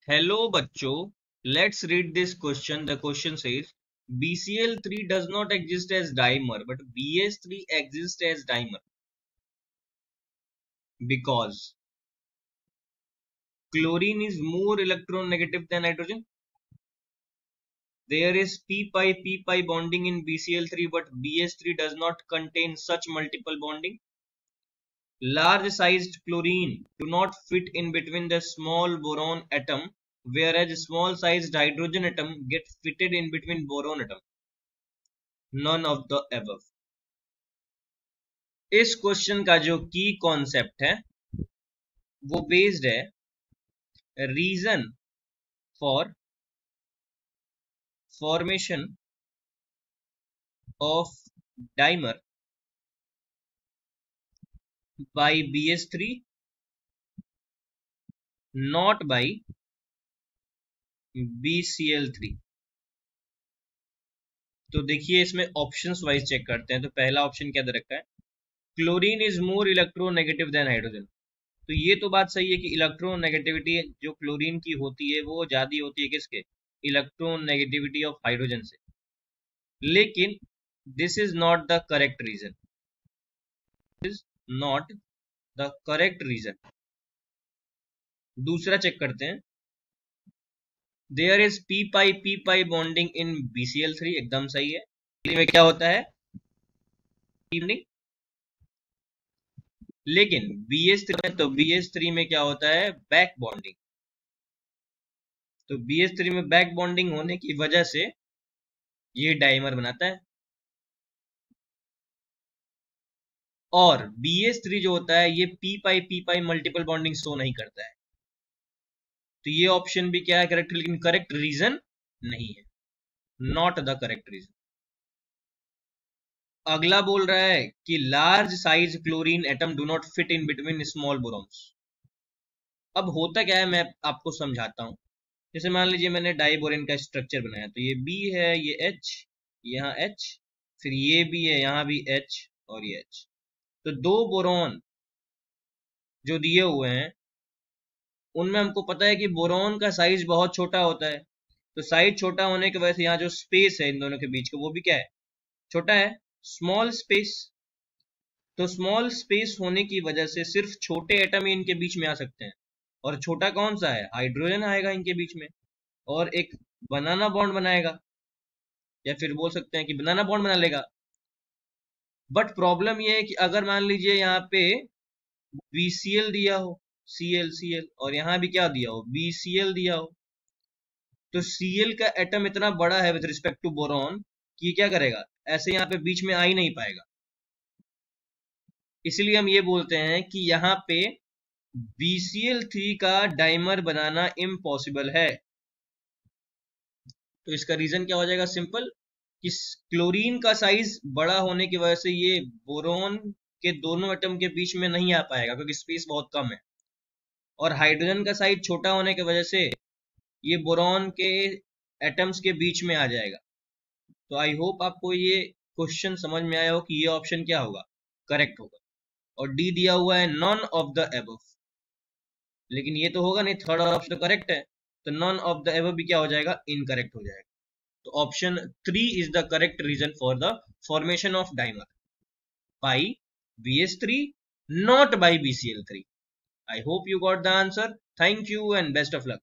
Hello bachcho, let's read this question. The question says BCl3 does not exist as dimer but BS3 exists as dimer because chlorine is more electronegative than hydrogen. There is p-pi bonding in BCl3 but BS3 does not contain such multiple bonding. Large sized chlorine do not fit in between the small boron atom, whereas small sized hydrogen atom get fitted in between boron atom. None of the above. इस question का जो की concept है वो based है reason for formation of dimer by BS3 not by BCl3। तो देखिए इसमें ऑप्शंस वाइज चेक करते हैं। तो पहला ऑप्शन क्या दे रखा है, chlorine is more electronegative than hydrogen. तो ये तो बात सही है कि इलेक्ट्रोनेगेटिविटी जो क्लोरीन की होती है वो ज्यादा होती है किसके, इलेक्ट्रोनेगेटिविटी ऑफ हाइड्रोजन से, लेकिन this is not the correct reason, is not the correct reason. दूसरा चेक करते हैं, there is p-pi bonding in BCl3, एकदम सही है। में क्या होता है, लेकिन BS3 में क्या होता है, बैक बॉन्डिंग। तो BS3 में बैक बॉन्डिंग होने की वजह से ये डाइमर बनाता है, और BS3 जो होता है ये p-pi मल्टीपल बॉन्डिंग शो नहीं करता है। तो ये ऑप्शन भी क्या है, करेक्ट, लेकिन करेक्ट रीजन नहीं है, नॉट द करेक्ट रीजन। अगला बोल रहा है कि large size chlorine atom do not fit in between small बोरॉन्स। अब होता क्या है, मैं आपको समझाता हूं। जैसे मान लीजिए मैंने डाइबोरेन का स्ट्रक्चर बनाया, तो ये B है, ये H, यहाँ H, फिर ये भी है, यहाँ भी H और ये H। तो दो बोरॉन जो दिए हुए हैं उनमें हमको पता है कि बोरॉन का साइज बहुत छोटा होता है। तो साइज छोटा होने की वजह से यहाँ जो स्पेस है इन दोनों के बीच का वो भी क्या है, छोटा है, स्मॉल स्पेस। तो स्मॉल स्पेस होने की वजह से सिर्फ छोटे एटम ही इनके बीच में आ सकते हैं, और छोटा कौन सा है, हाइड्रोजन आएगा इनके बीच में और एक बनाना बॉन्ड बनाएगा, या फिर बोल सकते हैं कि बनाना बॉन्ड बना लेगा। बट प्रॉब्लम ये है कि अगर मान लीजिए यहाँ पे BCl दिया हो, Cl और यहाँ भी क्या दिया हो, BCl दिया हो, तो Cl का एटम इतना बड़ा है विद रिस्पेक्ट टू बोरॉन कि क्या करेगा, ऐसे यहाँ पे बीच में आ ही नहीं पाएगा। इसलिए हम ये बोलते हैं कि यहाँ पे BCl3 का डाइमर बनाना इम्पॉसिबल है। तो इसका रीजन क्या हो जाएगा, सिंपल, कि क्लोरीन का साइज बड़ा होने की वजह से ये बोरॉन के दोनों एटम के बीच में नहीं आ पाएगा क्योंकि स्पेस बहुत कम है, और हाइड्रोजन का साइज छोटा होने की वजह से ये बोरॉन के एटम्स के बीच में आ जाएगा। तो आई होप आपको ये क्वेश्चन समझ में आया हो कि ये ऑप्शन क्या होगा, करेक्ट होगा। और डी दिया हुआ है नॉन ऑफ द एबव, लेकिन ये तो होगा नहीं, थर्ड ऑप्शन तो करेक्ट है, तो नॉन ऑफ द एबव भी क्या हो जाएगा, इनकरेक्ट हो जाएगा। तो option 3 is the correct reason for the formation of dimer by BS3 not by BCl3. I hope you got the answer. Thank you and best of luck.